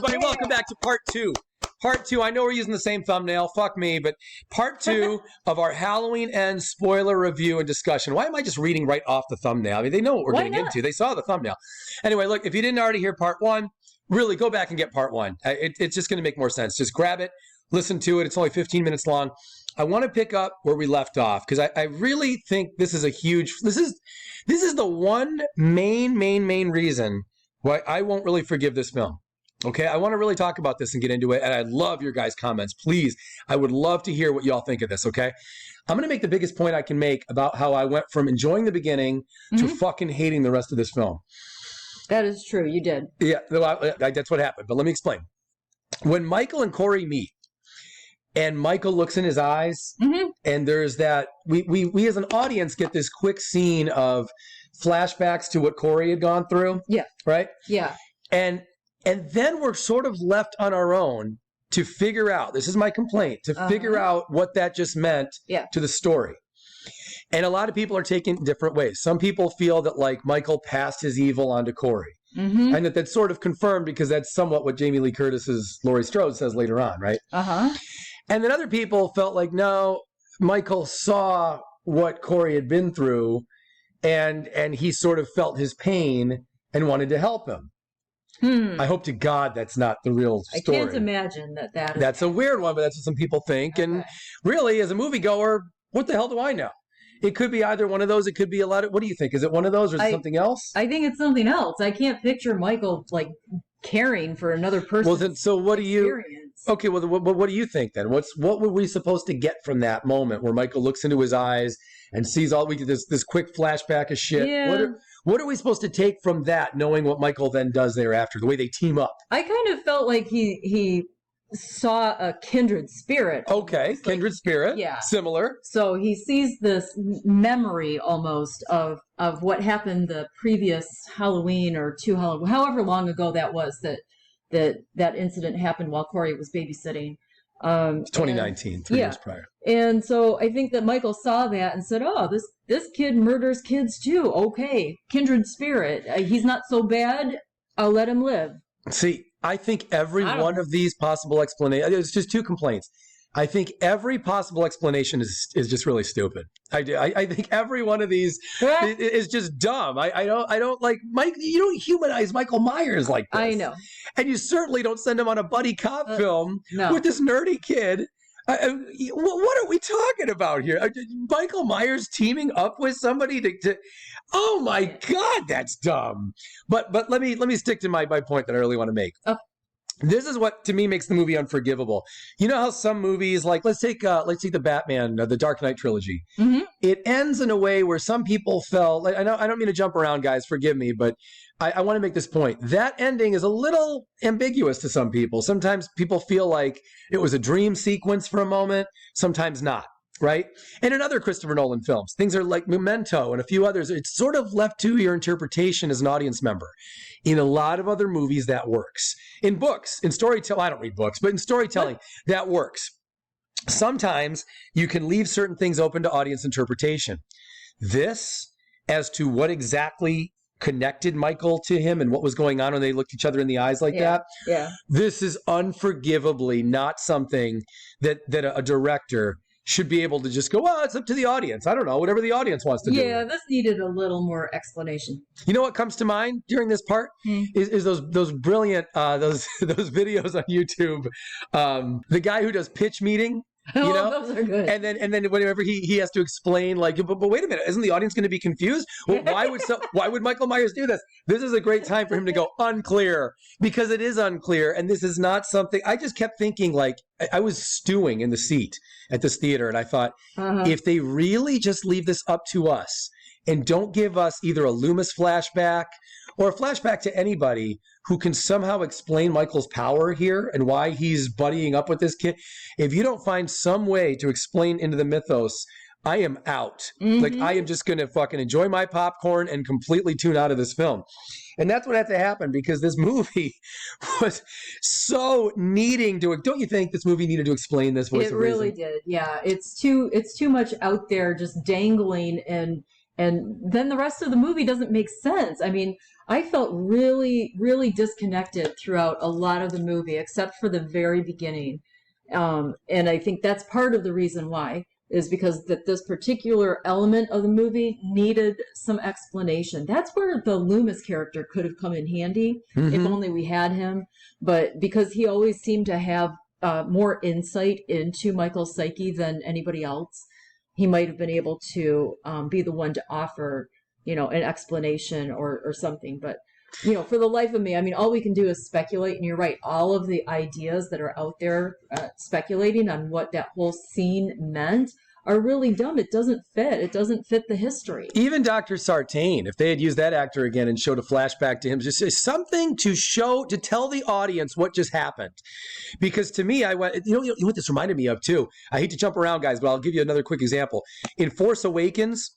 everybody. Welcome back to part two. Part two. I know we're using the same thumbnail. Fuck me. But part two of our Halloween Ends spoiler review and discussion. Why am I just reading right off the thumbnail? I mean, they know what we're getting into. They saw the thumbnail. Anyway, look, if you didn't already hear part one, really go back and get part one. It's just going to make more sense. Just grab it, listen to it. It's only 15 minutes long. I want to pick up where we left off because I really think this is a huge. This is the one main reason why I won't really forgive this film. Okay, I want to really talk about this and get into it, and I love your guys' comments. Please, I would love to hear what y'all think of this, okay? I'm going to make the biggest point I can make about how I went from enjoying the beginning to fucking hating the rest of this film. That is true, you did. Yeah, that's what happened, but let me explain. When Michael and Corey meet, and Michael looks in his eyes, and there's that, we as an audience get this quick scene of flashbacks to what Corey had gone through. Yeah. Right? Yeah. And then we're sort of left on our own to figure out, this is my complaint, to figure out what that just meant to the story. And a lot of people are taking it different ways. Some people feel that like Michael passed his evil onto Corey. And that's sort of confirmed because that's somewhat what Jamie Lee Curtis's Laurie Strode says later on, right? And then other people felt like, no, Michael saw what Corey had been through and he sort of felt his pain and wanted to help him. I hope to God that's not the real story. I can't imagine that is. That's a weird one, but that's what some people think. Okay. And really, as a moviegoer, what the hell do I know? It could be either one of those. It could be a lot of... What do you think? Is it one of those or is it something else? I think it's something else. I can't picture Michael, like, caring for another person. Well, then, so what do you... Okay, well, what do you think then? What were we supposed to get from that moment where Michael looks into his eyes and sees all... We get this quick flashback of shit. Yeah. What are we supposed to take from that, knowing what Michael then does thereafter, the way they team up? I kind of felt like he saw a kindred spirit. Okay, kindred spirit. Yeah. Similar. So he sees this memory almost of what happened the previous Halloween or two Halloween, however long ago that was that incident happened while Corey was babysitting. 2019, 3 years prior. And so I think that Michael saw that and said, oh, this kid murders kids too. Okay, kindred spirit. He's not so bad. I'll let him live. See, I think every one of these possible explanations, it's just two complaints. I think every possible explanation is just really stupid. I do. I think every one of these is just dumb. I don't like Mike. You don't humanize Michael Myers like this. I know. And you certainly don't send him on a buddy cop film with this nerdy kid. What are we talking about here? Michael Myers teaming up with somebody to oh my God, that's dumb. But let me stick to my point that I really want to make. This is what to me makes the movie unforgivable. You know how some movies, like let's take the Batman, the Dark Knight trilogy. It ends in a way where some people felt. I don't mean to jump around, guys. Forgive me, but I want to make this point. That ending is a little ambiguous to some people. Sometimes people feel like it was a dream sequence for a moment. Sometimes not. Right? And in other Christopher Nolan films, things are like Memento and a few others. It's sort of left to your interpretation as an audience member. In a lot of other movies, that works. In books, in storytelling, I don't read books, but in storytelling, that works. Sometimes you can leave certain things open to audience interpretation. This, as to what exactly connected Michael to him and what was going on when they looked each other in the eyes like that. Yeah. This is unforgivably not something that a director should be able to just go, well, it's up to the audience. I don't know, whatever the audience wants to do. Yeah, this needed a little more explanation. You know what comes to mind during this part is those brilliant those videos on YouTube. The guy who does pitch meeting. You know? Those are good. And then whenever he has to explain, like, but wait a minute, isn't the audience going to be confused? Well, why would Michael Myers do this? This is a great time for him to go unclear, because it is unclear, and this is not something. I just kept thinking, like, I was stewing in the seat at this theater, and I thought, if they really just leave this up to us and don't give us either a Loomis flashback or a flashback to anybody who can somehow explain Michael's power here and why he's buddying up with this kid. If you don't find some way to explain into the mythos, I am out. Like, I am just going to fucking enjoy my popcorn and completely tune out of this film. And that's what had to happen, because this movie was so needing to... Don't you think this movie needed to explain this voice of reason? It really did, yeah. It's too much out there just dangling, and And then the rest of the movie doesn't make sense. I mean, I felt really, really disconnected throughout a lot of the movie, except for the very beginning. And I think that's part of the reason why, is because that this particular element of the movie needed some explanation. That's where the Loomis character could have come in handy, if only we had him. But because he always seemed to have more insight into Michael's psyche than anybody else, he might have been able to be the one to offer, an explanation or something. But, for the life of me, I mean, all we can do is speculate. And you're right. All of the ideas that are out there speculating on what that whole scene meant are really dumb. It doesn't fit. It doesn't fit the history. Even Dr. Sartain, if they had used that actor again and showed a flashback to him, just something to tell the audience what just happened. Because to me, I went, what this reminded me of too. I hate to jump around, guys, but I'll give you another quick example. In Force Awakens,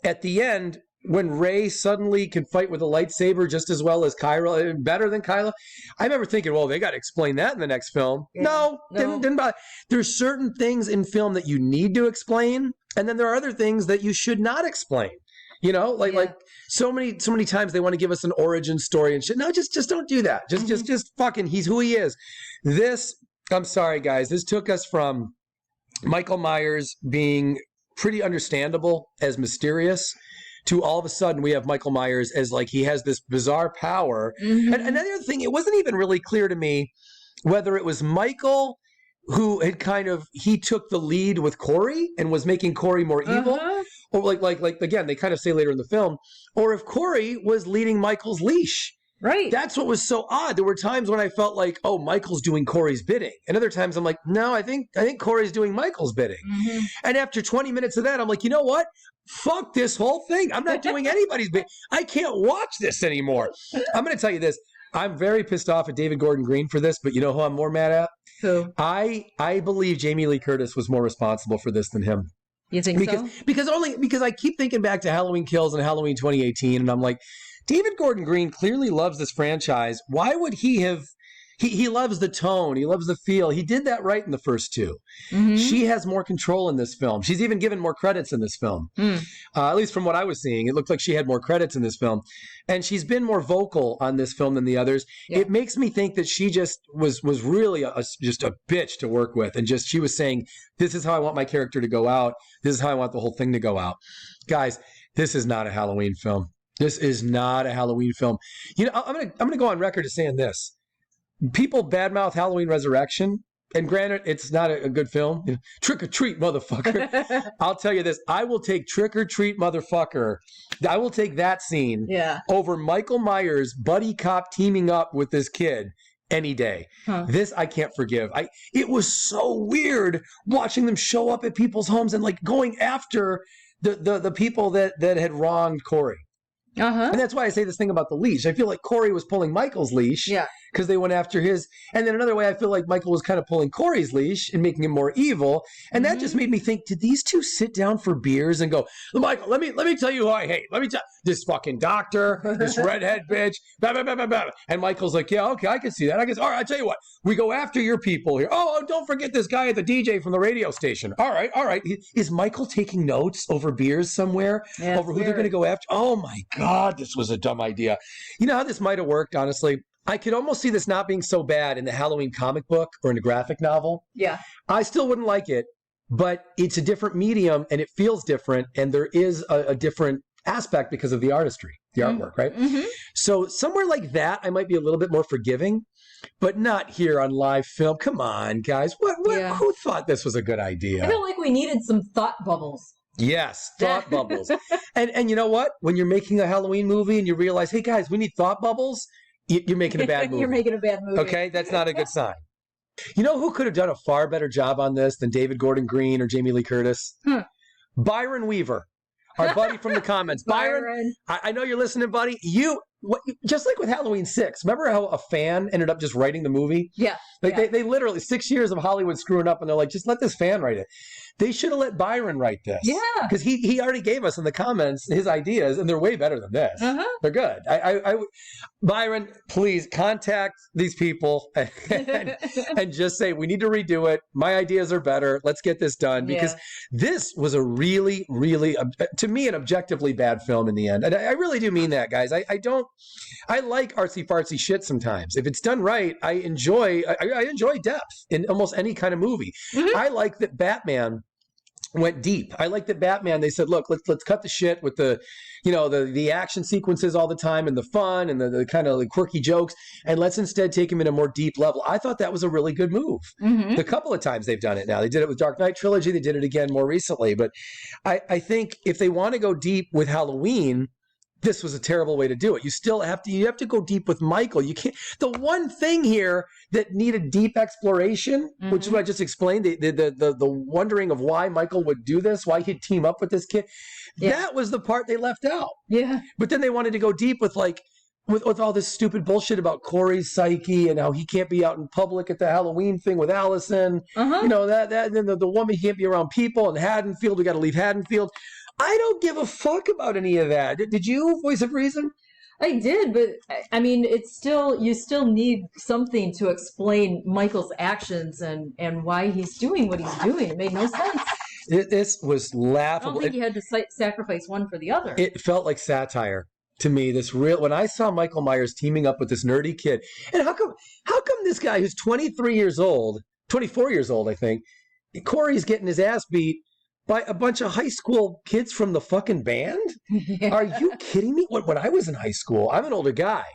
at the end, when Rey suddenly can fight with a lightsaber just as well as Kylo, better than Kylo, I remember thinking, well, they got to explain that in the next film. Yeah, no. Didn't bother. There's certain things in film that you need to explain, and then there are other things that you should not explain. Like so many times they want to give us an origin story and shit. No, just don't do that. Just fucking, he's who he is. I'm sorry, guys. This took us from Michael Myers being pretty understandable as mysterious to all of a sudden we have Michael Myers as like he has this bizarre power. And another thing, it wasn't even really clear to me whether it was Michael who had he took the lead with Corey and was making Corey more evil. Or like again, they kind of say later in the film, or if Corey was leading Michael's leash. Right. That's what was so odd. There were times when I felt like, oh, Michael's doing Corey's bidding. And other times I'm like, no, I think Corey's doing Michael's bidding. And after 20 minutes of that, I'm like, you know what? Fuck this whole thing. I'm not doing anybody's bidding. I can't watch this anymore. I'm going to tell you this. I'm very pissed off at David Gordon Green for this, but you know who I'm more mad at? Who? I believe Jamie Lee Curtis was more responsible for this than him. You think so? Because I keep thinking back to Halloween Kills and Halloween 2018, and I'm like, David Gordon Green clearly loves this franchise. Why would he have... He loves the tone. He loves the feel. He did that right in the first two. She has more control in this film. She's even given more credits in this film. At least from what I was seeing. It looked like she had more credits in this film. And she's been more vocal on this film than the others. Yeah. It makes me think that she just was really just a bitch to work with. And she was saying, this is how I want my character to go out. This is how I want the whole thing to go out. Guys, this is not a Halloween film. This is not a Halloween film. I'm gonna go on record as saying this. People badmouth Halloween Resurrection, and granted, it's not a good film. Trick or treat, motherfucker. I'll tell you this. I will take Trick or Treat, motherfucker. I will take that scene over Michael Myers, buddy cop teaming up with this kid any day. This I can't forgive. It was so weird watching them show up at people's homes and like going after the people that had wronged Corey. And that's why I say this thing about the leash. I feel like Corey was pulling Michael's leash because they went after his. And then another way, I feel like Michael was kind of pulling Corey's leash and making him more evil. And that just made me think, did these two sit down for beers and go, Michael, let me tell you who I hate. Let me tell this fucking doctor, this redhead bitch. Blah, blah, blah, blah, blah. And Michael's like, yeah, okay, I can see that. I guess, all right, I'll tell you what. We go after your people here. Oh, don't forget this guy at the DJ from the radio station. All right. Is Michael taking notes over beers somewhere? Over who they're going to go after? Oh, my God, this was a dumb idea. You know how this might have worked, honestly? I could almost see this not being so bad in the Halloween comic book or in a graphic novel. Yeah. I still wouldn't like it, but it's a different medium and it feels different. And there is a different aspect because of the artistry, the artwork, right? So somewhere like that, I might be a little bit more forgiving. But not here on live film. Come on, guys. Who thought this was a good idea? I feel like we needed some thought bubbles. Yes, thought bubbles. And you know what? When you're making a Halloween movie and you realize, hey, guys, we need thought bubbles, you're making a bad movie. You're making a bad movie. Okay? That's not a good sign. You know who could have done a far better job on this than David Gordon Green or Jamie Lee Curtis? Byron Weaver. Our buddy from the comments. Byron, I know you're listening, buddy. Just like with Halloween 6, remember how a fan ended up just writing the movie? Yeah. They literally, 6 years of Hollywood screwing up, and they're like, just let this fan write it. They should have let Byron write this. Yeah. Because he already gave us in the comments his ideas, and they're way better than this. They're good. Byron, please contact these people and just say, we need to redo it. My ideas are better. Let's get this done. Because this was a really, really, to me, an objectively bad film in the end. And I really do mean that, guys. I like artsy-fartsy shit sometimes. If it's done right, I enjoy depth in almost any kind of movie. I like that Batman went deep. I like that Batman, they said, look, let's cut the shit with the action sequences all the time and the fun and the kind of quirky jokes, and let's instead take him in a more deep level. I thought that was a really good move. The couple of times they've done it now. They did it with Dark Knight Trilogy. They did it again more recently. But I think if they want to go deep with Halloween, this was a terrible way to do it. You have to go deep with Michael. You can't. The one thing here that needed deep exploration, which is what I just explained, the wondering of why Michael would do this, why he'd team up with this kid, that was the part they left out. Yeah. But then they wanted to go deep with with all this stupid bullshit about Corey's psyche and how he can't be out in public at the Halloween thing with Allison. That and then the woman can't be around people in Haddonfield. We got to leave Haddonfield. I don't give a fuck about any of that. Did you, Voice of Reason? I did, but I mean, you still need something to explain Michael's actions and why he's doing what he's doing. It made no sense. This was laughable. I don't think he had to sacrifice one for the other. It felt like satire to me. When I saw Michael Myers teaming up with this nerdy kid, and how come this guy who's 24 years old, I think, Corey's getting his ass beat by a bunch of high school kids from the fucking band? Are you kidding me? When I was in high school, I'm an older guy,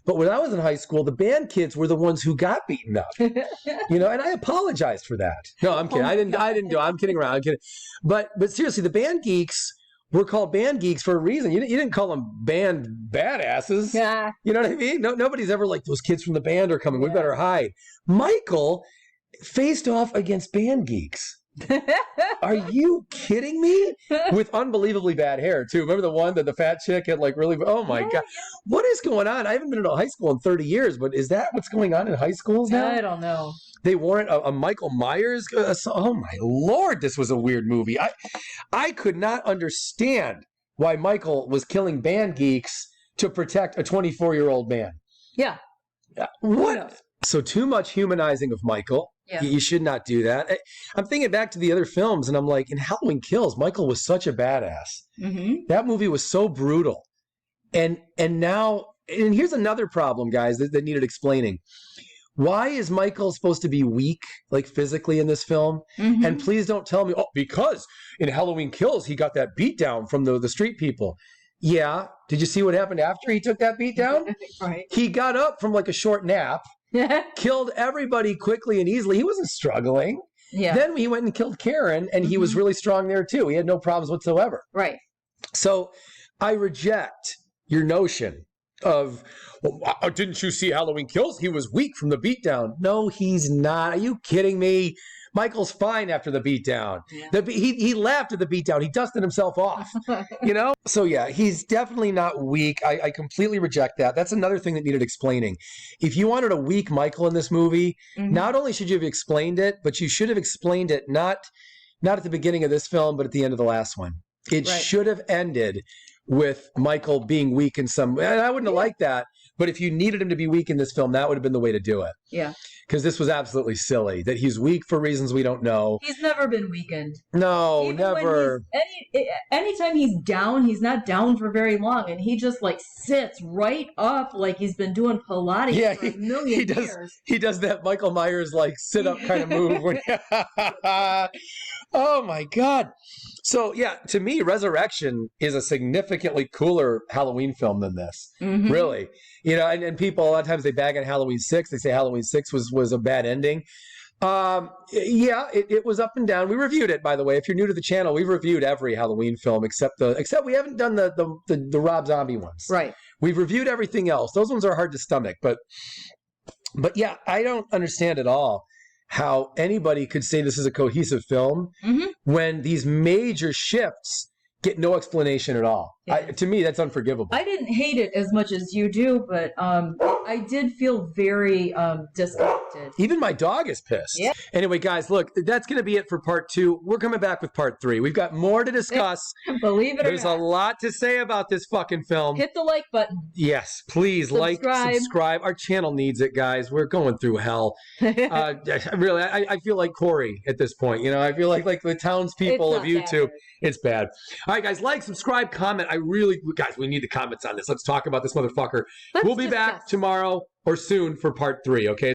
but when I was in high school, the band kids were the ones who got beaten up. And I apologize for that. No, I'm kidding. I didn't do it. I'm kidding around. I'm kidding. But seriously, the band geeks were called band geeks for a reason. You didn't call them band badasses. Yeah. You know what I mean? Nobody's ever like, those kids from the band are coming. We better hide. Michael faced off against band geeks. Are you kidding me? With unbelievably bad hair too. Remember the one that the fat chick had really, oh my God. What is going on? I haven't been to high school in 30 years, but is that what's going on in high schools now? I don't know. They warrant a Michael Myers. Oh my Lord, this was a weird movie. I could not understand why Michael was killing band geeks to protect a 24-year-old man. Yeah. What? So too much humanizing of Michael. Yeah. You should not do that. I'm thinking back to the other films, and I'm like, in Halloween Kills, Michael was such a badass. That movie was so brutal. And now, and here's another problem, guys, that needed explaining. Why is Michael supposed to be weak, physically in this film? And please don't tell me, because in Halloween Kills, he got that beat down from the street people. Yeah. Did you see what happened after he took that beat down? Right. He got up from a short nap. Killed everybody quickly and easily. He wasn't struggling. Yeah. Then he went and killed Karen, and he was really strong there too. He had no problems whatsoever. Right. So I reject your notion of, didn't you see Halloween Kills? He was weak from the beatdown. No, he's not. Are you kidding me? Michael's fine after the beatdown. Yeah. He laughed at the beatdown. He dusted himself off. So yeah, he's definitely not weak. I completely reject that. That's another thing that needed explaining. If you wanted a weak Michael in this movie, not only should you have explained it, but you should have explained it not at the beginning of this film, but at the end of the last one. It should have ended with Michael being weak in some, and I wouldn't have liked that. But if you needed him to be weak in this film, that would have been the way to do it. Yeah. Because this was absolutely silly. That he's weak for reasons we don't know. He's never been weakened. No, even never. Anytime he's down, he's not down for very long. And he just sits right up like he's been doing Pilates for a million years. He does that Michael Myers sit up kind of move. Oh my God. So yeah, to me, Resurrection is a significantly cooler Halloween film than this. Really. And people a lot of times they bag on Halloween 6. They say Halloween 6 was a bad ending. It was up and down. We reviewed it, by the way. If you're new to the channel, we've reviewed every Halloween film except we haven't done the Rob Zombie ones. Right. We've reviewed everything else. Those ones are hard to stomach, but yeah, I don't understand at all how anybody could say this is a cohesive film when these major shifts get no explanation at all. Yeah. To me, that's unforgivable. I didn't hate it as much as you do, but I did feel very disconnected. Even my dog is pissed. Yeah. Anyway, guys, look, that's going to be it for part 2. We're coming back with part 3. We've got more to discuss. Believe it or not. There's a lot to say about this fucking film. Hit the like button. Yes, please subscribe. Our channel needs it, guys. We're going through hell. Really, I feel like Corey at this point. You know, I feel like the townspeople of YouTube. It's bad. All right, guys, subscribe, comment. Guys, we need the comments on this. Let's talk about this motherfucker. We'll be back tomorrow or soon for part 3, okay?